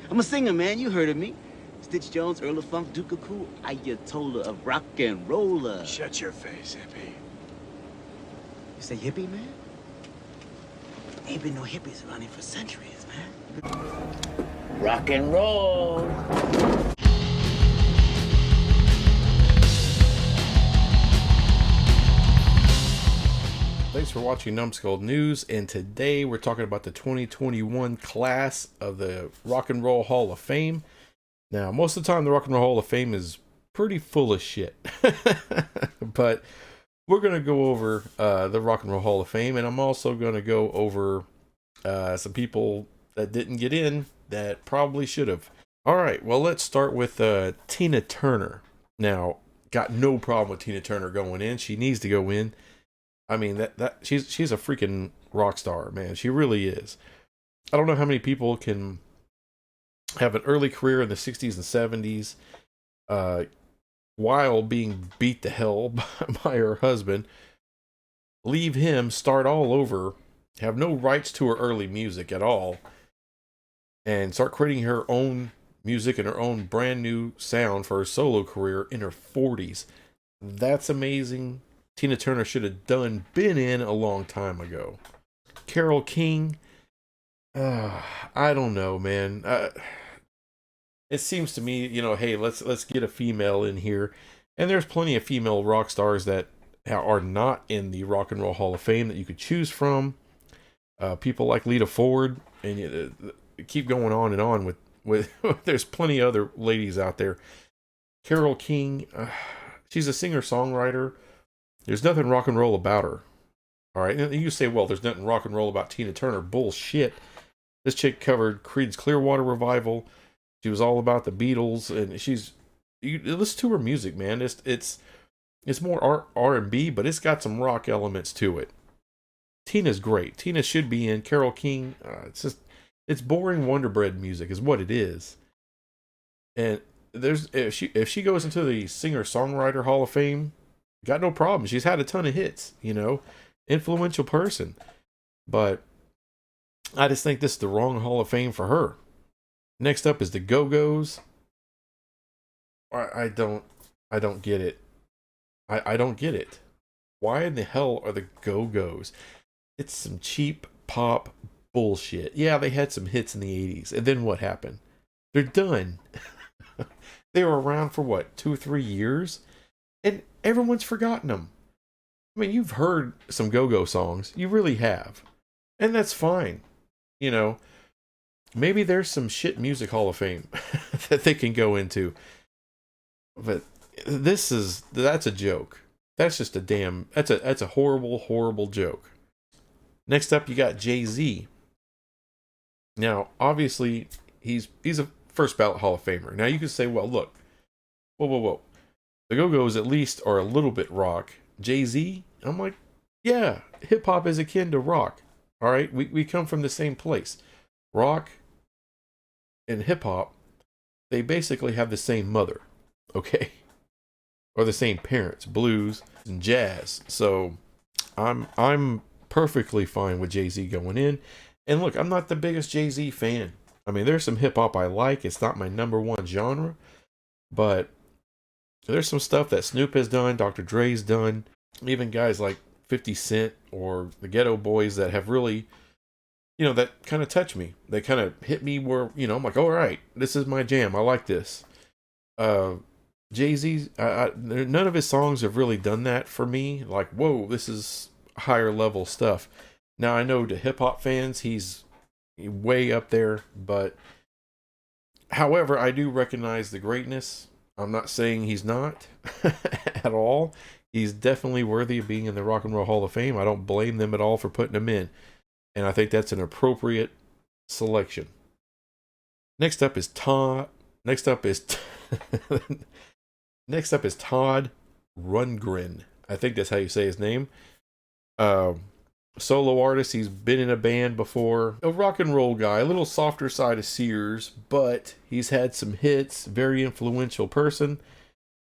I'm a singer, man. You heard of me. Stitch Jones, Earl of Funk, Duke of Cool, Ayatollah of rock and roller. Shut your face, hippie. You say hippie, man? Ain't been no hippies around here for centuries, man. Rock and roll. Thanks for watching Numbskull News, and today we're talking about the 2021 class of the Rock and Roll Hall of Fame. Now, most of the time the Rock and Roll Hall of Fame is pretty full of shit, but we're going to go over the Rock and Roll Hall of Fame, and I'm also going to go over some people that didn't get in that probably should have. All right, well, let's start with Tina Turner. Now, got no problem with Tina Turner going in. She needs to go in. I mean, that she's a freaking rock star, man. She really is. I don't know how many people can have an early career in the 60s and 70s while being beat to hell by her husband, leave him, start all over, have no rights to her early music at all, and start creating her own music and her own brand new sound for her solo career in her 40s. That's amazing. Tina Turner should have been in a long time ago. Carole King, I don't know, man. It seems to me, hey, let's get a female in here, and there's plenty of female rock stars that are not in the Rock and Roll Hall of Fame that you could choose from. People like Lita Ford, and keep going on and on with there's plenty of other ladies out there. Carole King, she's a singer-songwriter. There's nothing rock and roll about her. All right. And you say, well, there's nothing rock and roll about Tina Turner. Bullshit. This chick covered Creed's Clearwater Revival. She was all about the Beatles, and you listen to her music, man. It's more R&B, but it's got some rock elements to it. Tina's great. Tina should be in. Carole King, it's boring Wonder Bread music is what it is. And if she goes into the Singer-Songwriter Hall of Fame, got no problem. She's had a ton of hits, influential person. But I just think this is the wrong Hall of Fame for her. Next up is the Go-Go's. I don't get it. I don't get it. Why in the hell are the Go-Go's? It's some cheap pop bullshit. Yeah, they had some hits in the 80s. And then what happened? They're done. They were around for what, 2 or 3 years? And everyone's forgotten them. I mean, you've heard some Go-Go songs. You really have. And that's fine. Maybe there's some shit music Hall of Fame that they can go into. But that's a joke. That's just that's a horrible, horrible joke. Next up, you got Jay-Z. Now, obviously, he's a first ballot Hall of Famer. Now, you can say, well, look. Whoa. The Go-Go's at least are a little bit rock. Jay-Z, I'm like, yeah, hip-hop is akin to rock. All right, we come from the same place. Rock and hip-hop, they basically have the same mother, okay? Or the same parents, blues and jazz. So I'm perfectly fine with Jay-Z going in. And look, I'm not the biggest Jay-Z fan. I mean, there's some hip-hop I like. It's not my number one genre, but there's some stuff that Snoop has done, Dr. Dre's done, even guys like 50 Cent or the Ghetto Boys that have really, that kind of touch me. They kind of hit me where, I'm like, all right, this is my jam. I like this. Jay-Z, none of his songs have really done that for me. Like, whoa, this is higher level stuff. Now, I know to hip hop fans, he's way up there, but however, I do recognize the greatness. I'm not saying he's not at all. He's definitely worthy of being in the Rock and Roll Hall of Fame. I don't blame them at all for putting him in. And I think that's an appropriate selection. Next up is Todd Rundgren. I think that's how you say his name. Solo artist. He's been in a band before. A rock and roll guy. A little softer side of Sears, but he's had some hits. Very influential person.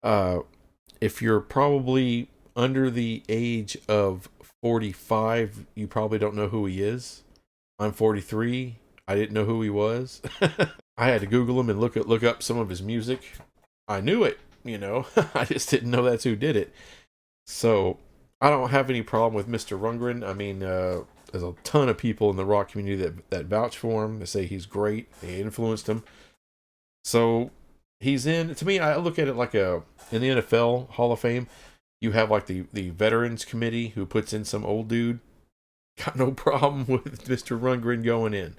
If you're probably under the age of 45, you probably don't know who he is. I'm 43. I didn't know who he was. I had to Google him and look up some of his music. I knew it, you know. I just didn't know that's who did it. So I don't have any problem with Mr. Rundgren. I mean, there's a ton of people in the rock community that vouch for him. They say he's great. They influenced him. So he's in. To me, I look at it like in the NFL Hall of Fame. You have like the Veterans Committee who puts in some old dude. Got no problem with Mr. Rundgren going in.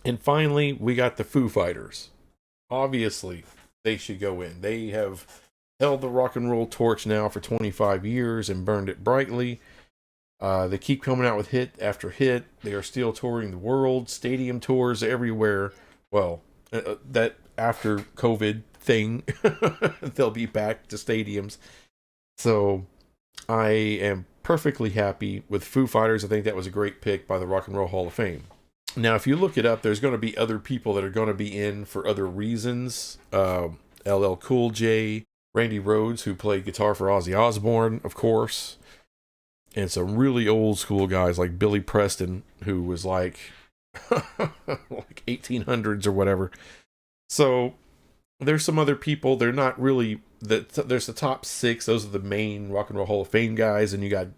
And finally, we got the Foo Fighters. Obviously, they should go in. They have held the rock and roll torch now for 25 years and burned it brightly. They keep coming out with hit after hit. They are still touring the world, stadium tours everywhere. Well, that after COVID thing, they'll be back to stadiums. So I am perfectly happy with Foo Fighters. I think that was a great pick by the Rock and Roll Hall of Fame. Now, if you look it up, there's going to be other people that are going to be in for other reasons. LL Cool J, Randy Rhoads, who played guitar for Ozzy Osbourne, of course. And some really old school guys like Billy Preston, who was like 1800s or whatever. So there's some other people. They're not really there's the top 6. Those are the main Rock and Roll Hall of Fame guys, and you got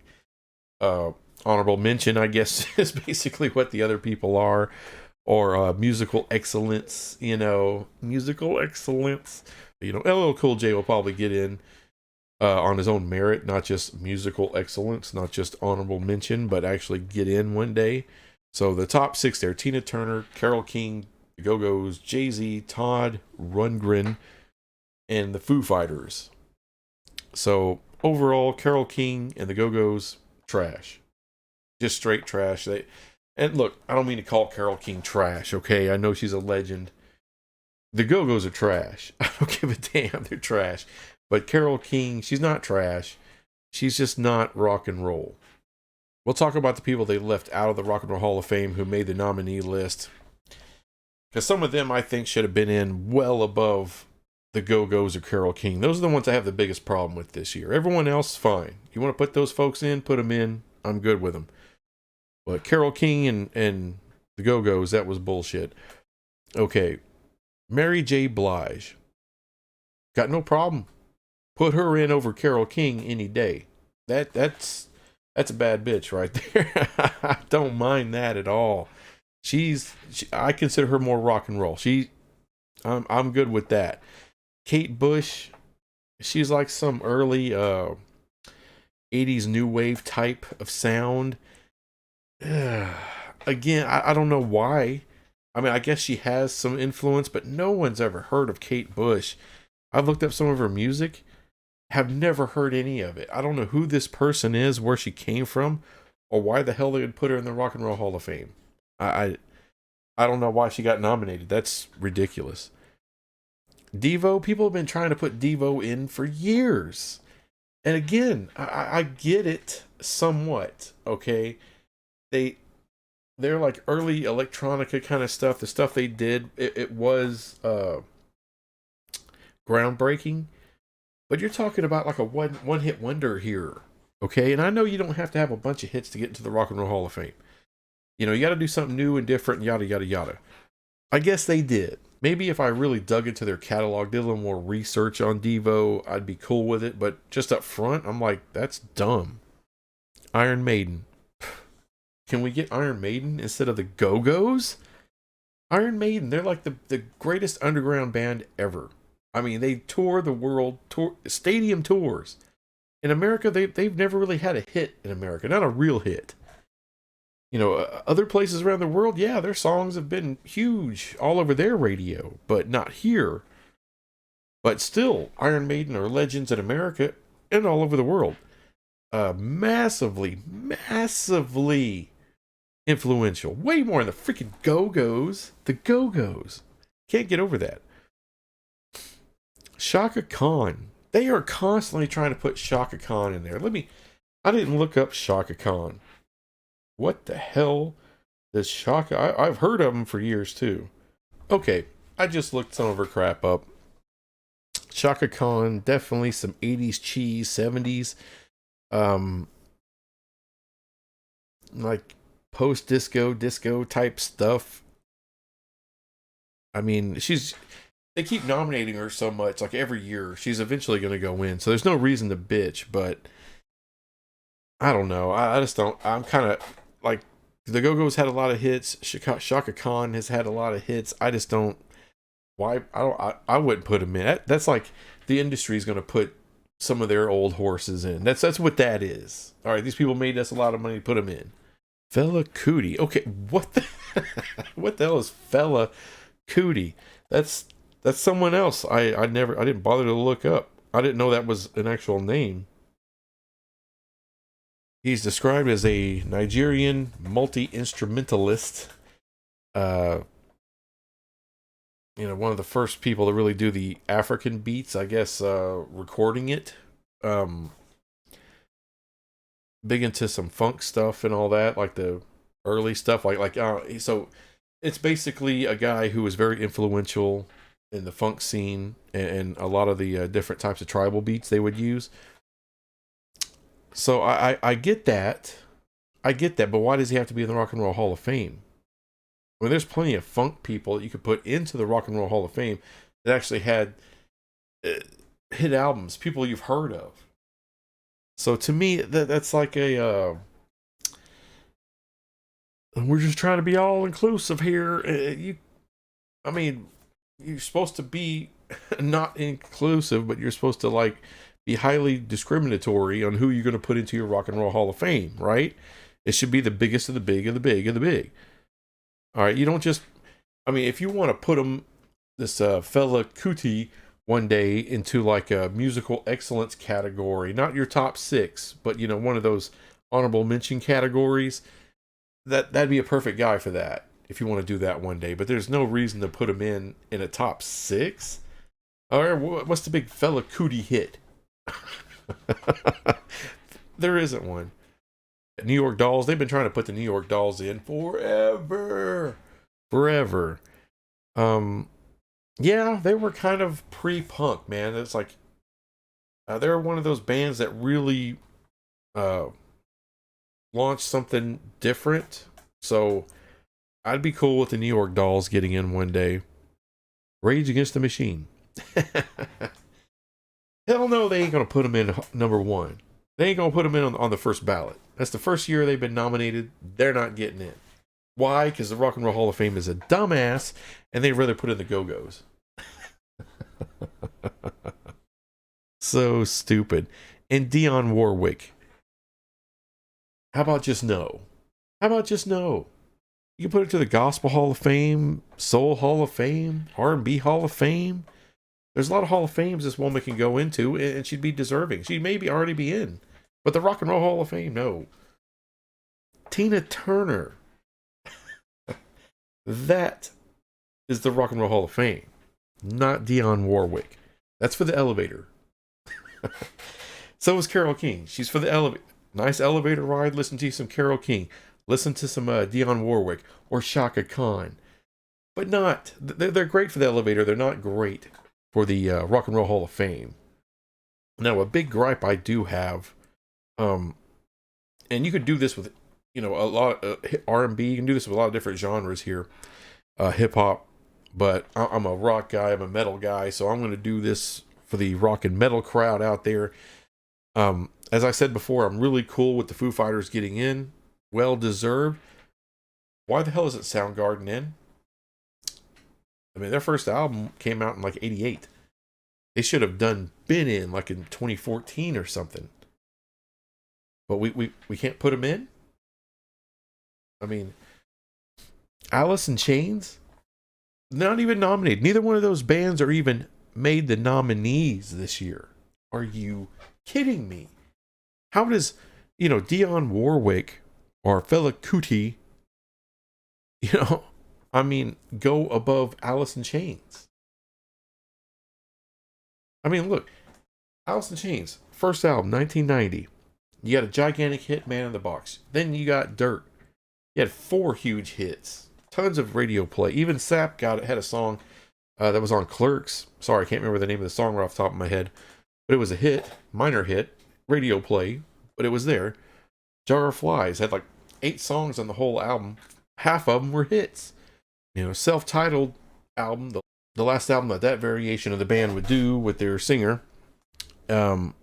honorable mention, I guess, is basically what the other people are, or musical excellence. Musical excellence. LL Cool J will probably get in on his own merit, not just musical excellence, not just honorable mention, but actually get in one day. So the top 6 there: Tina Turner, Carole King, the Go-Go's, Jay-Z, Todd Rundgren, and the Foo Fighters. So overall, Carole King and the Go-Go's, trash. Just straight trash. And look, I don't mean to call Carole King trash, okay? I know she's a legend. The Go-Go's are trash. I don't give a damn. They're trash. But Carole King, she's not trash. She's just not rock and roll. We'll talk about the people they left out of the Rock and Roll Hall of Fame who made the nominee list. Because some of them, I think, should have been in well above the Go-Go's or Carole King. Those are the ones I have the biggest problem with this year. Everyone else, fine. You want to put those folks in, put them in. I'm good with them. But Carole King and the Go-Go's, that was bullshit. Okay. Mary J. Blige. Got no problem. Put her in over Carole King any day. That's a bad bitch right there. I don't mind that at all. I consider her more rock and roll. I'm good with that. Kate Bush, she's like some early 80s new wave type of sound. Again, I don't know why. I mean, I guess she has some influence, but no one's ever heard of Kate Bush. I've looked up some of her music, have never heard any of it. I don't know who this person is, where she came from, or why the hell they would put her in the Rock and Roll Hall of Fame. I don't know why she got nominated. That's ridiculous. Devo, people have been trying to put Devo in for years. And again, I get it somewhat, okay? They're like early electronica kind of stuff. The stuff they did, it was groundbreaking. But you're talking about like a one-hit wonder here, okay? And I know you don't have to have a bunch of hits to get into the Rock and Roll Hall of Fame. You got to do something new and different, yada, yada, yada. I guess they did. Maybe if I really dug into their catalog, did a little more research on Devo, I'd be cool with it. But just up front, I'm like, that's dumb. Iron Maiden. Can we get Iron Maiden instead of the Go-Go's? Iron Maiden, they're like the greatest underground band ever. I mean, they tour the world, stadium tours. In America, they've never really had a hit in America, not a real hit. Other places around the world, yeah, their songs have been huge all over their radio, but not here. But still, Iron Maiden are legends in America and all over the world. Massively influential. Way more than the freaking Go-Go's. The Go-Go's. Can't get over that. Shaka Khan. They are constantly trying to put Shaka Khan in there. I didn't look up Shaka Khan. What the hell does Shaka... I've heard of him for years too. Okay, I just looked some of her crap up. Shaka Khan, definitely some 80s cheese, 70s. Like post-disco, disco type stuff. I mean, they keep nominating her so much, like every year. She's eventually going to go in. So there's no reason to bitch, but I don't know. I just don't. I'm kind of like the Go-Go's had a lot of hits. Shaka Khan has had a lot of hits. I just don't. Why? I wouldn't put them in. That's like the industry's going to put some of their old horses in. That's what that is. All right, these people made us a lot of money to put them in. Fela Kuti. Okay, what the what the hell is Fela Kuti? That's someone else. I didn't bother to look up. I didn't know that was an actual name. He's described as a Nigerian multi-instrumentalist. One of the first people to really do the African beats, I guess, recording it. Big into some funk stuff and all that, like the early stuff. So it's basically a guy who was very influential in the funk scene and a lot of the different types of tribal beats they would use. So I get that. But why does he have to be in the Rock and Roll Hall of Fame? I mean, there's plenty of funk people that you could put into the Rock and Roll Hall of Fame that actually had hit albums, people you've heard of. So to me, that's like we're just trying to be all inclusive here. You're supposed to be not inclusive, but you're supposed to like be highly discriminatory on who you're going to put into your Rock and Roll Hall of Fame, right? It should be the biggest of the big of the big of the big. All right, you don't just. If you want to put this Fela Kuti one day into like a musical excellence category, not your top 6, but one of those honorable mention categories, that'd be a perfect guy for that if you want to do that one day. But there's no reason to put him in a top 6. All right, what's the big Fela Kuti hit? There isn't one. New York Dolls, they've been trying to put the New York Dolls in forever. Yeah, they were kind of pre-punk, man. It's like they're one of those bands that really launched something different. So I'd be cool with the New York Dolls getting in one day. Rage Against the Machine. Hell no, they ain't gonna put them in number 1. They ain't gonna put them in on the first ballot. That's the first year they've been nominated. They're not getting in. Why? Because the Rock and Roll Hall of Fame is a dumbass, and they'd rather put in the Go-Go's. So stupid. And Dionne Warwick. How about just no? You can put it to the Gospel Hall of Fame, Soul Hall of Fame, R&B Hall of Fame. There's a lot of Hall of Fames this woman can go into, and she'd be deserving. She'd maybe already be in. But the Rock and Roll Hall of Fame, no. Tina Turner. That is the Rock and Roll Hall of Fame, not Dionne Warwick. That's for the elevator. So is Carole King. She's for the elevator. Nice elevator ride. Listen to some Carole King. Listen to some Dionne Warwick or Shaka Khan. But not. They're great for the elevator. They're not great for the Rock and Roll Hall of Fame. Now, a big gripe I do have, and you could do this with, a lot of R&B. You can do this with a lot of different genres here, hip hop. But I'm a rock guy. I'm a metal guy, so I'm going to do this for the rock and metal crowd out there. As I said before, I'm really cool with the Foo Fighters getting in. Well deserved. Why the hell isn't Soundgarden in? Their first album came out in like 88. They should have been in like in 2014 or something. But we can't put them in? Alice in Chains? Not even nominated. Neither one of those bands are even made the nominees this year. Are you kidding me? How does, Dionne Warwick or Fela Kuti, go above Alice in Chains? Look, Alice in Chains, first album, 1990. You got a gigantic hit, Man in the Box. Then you got Dirt. You had 4 huge hits. Tons of radio play. Even Sap had a song that was on Clerks. Sorry, I can't remember the name of the song right off the top of my head. But it was a hit, minor hit, radio play, but it was there. Jar of Flies had like 8 songs on the whole album. Half of them were hits. Self-titled album, the last album that variation of the band would do with their singer. Even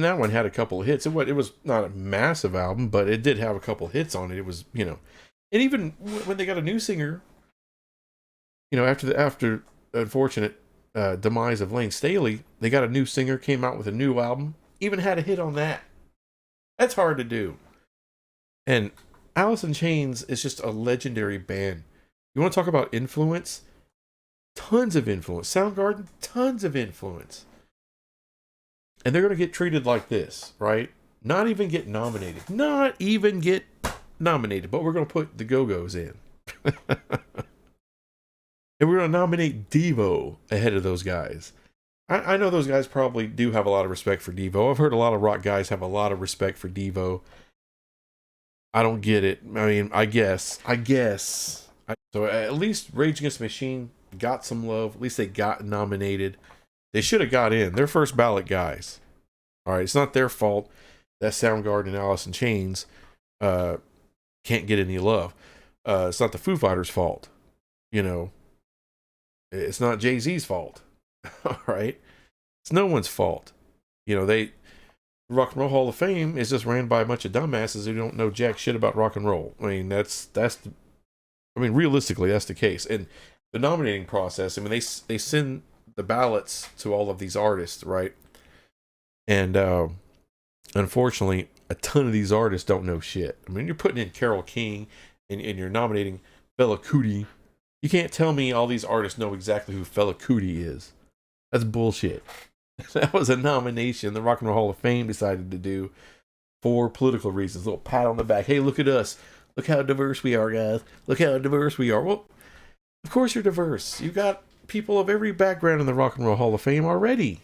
that one had a couple of hits. It was not a massive album, but it did have a couple of hits on it. It was, and even when they got a new singer, after the unfortunate demise of Lane Staley, they got a new singer, came out with a new album, even had a hit on that. That's hard to do. And Alice in Chains is just a legendary band. You want to talk about influence? Tons of influence. Soundgarden, tons of influence. And they're going to get treated like this, right? Not even get nominated. But we're going to put the Go-Go's in. And we're going to nominate Devo ahead of those guys. I know those guys probably do have a lot of respect for Devo. I've heard a lot of rock guys have a lot of respect for Devo. I don't get it. I mean, I guess. So at least Rage Against the Machine got some love. At least they got nominated. They should have got in. They're first ballot guys. All right, it's not their fault that Soundgarden and Alice in Chains can't get any love. It's not the Foo Fighters' fault. It's not Jay-Z's fault. All right, it's no one's fault. Rock and Roll Hall of Fame is just ran by a bunch of dumbasses who don't know jack shit about rock and roll. I mean, realistically, that's the case. And the nominating process, they send the ballots to all of these artists, right? And unfortunately, a ton of these artists don't know shit. I mean, you're putting in Carole King and you're nominating Fela Kuti. You can't tell me all these artists know exactly who Fela Kuti is. That's bullshit. That was a nomination the Rock and Roll Hall of Fame decided to do for political reasons. A little pat on the back. Hey, look at us. Look how diverse we are, guys. Look how diverse we are. Well, of course you're diverse. You got people of every background in the Rock and Roll Hall of Fame already.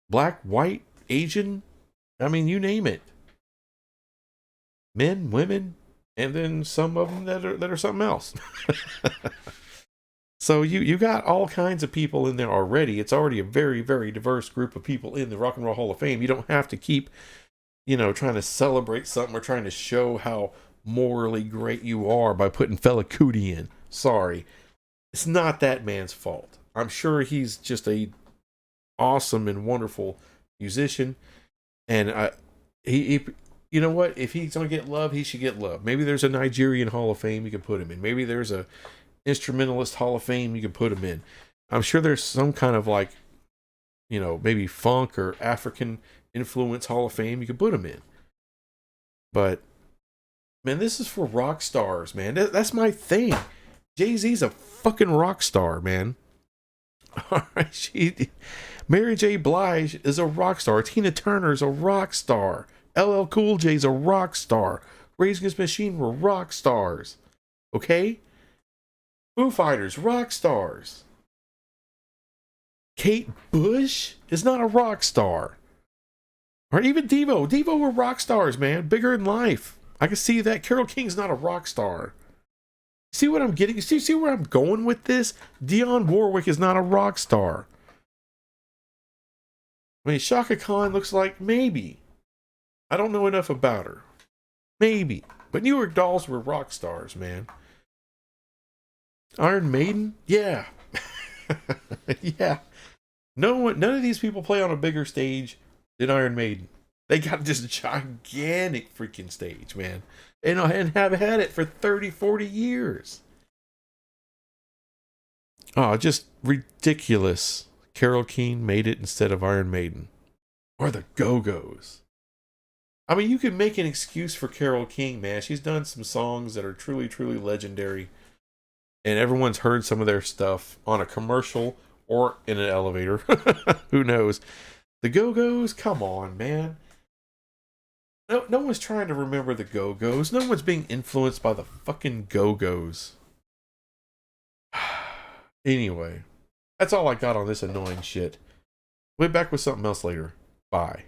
Black, white, Asian, you name it. Men, women, and then some of them that are something else. So you got all kinds of people in there already. It's already a very, very diverse group of people in the Rock and Roll Hall of Fame. You don't have to keep, trying to celebrate something or trying to show how morally great you are by putting Fela Kuti in. Sorry. It's not that man's fault. I'm sure he's just a awesome and wonderful musician. And he you know what? If he's going to get love, he should get love. Maybe there's a Nigerian Hall of Fame you can put him in. Maybe there's a instrumentalist Hall of Fame you can put him in. I'm sure there's some kind of maybe funk or African influence Hall of Fame you can put him in. But man, this is for rock stars, man. That's my thing. Jay-Z's a fucking rock star, man. All right, Mary J. Blige is a rock star. Tina Turner's a rock star. LL Cool J's a rock star. Rage Against the Machine were rock stars. Okay? Foo Fighters, rock stars. Kate Bush is not a rock star. Or even Devo. Devo were rock stars, man. Bigger in life. I can see that. Carole King's not a rock star. See what I'm getting? See where I'm going with this? Dionne Warwick is not a rock star. Shaka Khan looks like maybe. I don't know enough about her. Maybe. But New York Dolls were rock stars, man. Iron Maiden? Yeah. Yeah. None of these people play on a bigger stage than Iron Maiden. They got this gigantic freaking stage, man. And have had it for 30, 40 years. Oh, just ridiculous. Carole King made it instead of Iron Maiden. Or the Go-Go's. You can make an excuse for Carole King, man. She's done some songs that are truly, truly legendary. And everyone's heard some of their stuff on a commercial or in an elevator. Who knows? The Go-Go's? Come on, man. No one's trying to remember the Go-Go's. No one's being influenced by the fucking Go-Go's. Anyway, that's all I got on this annoying shit. We'll be back with something else later. Bye.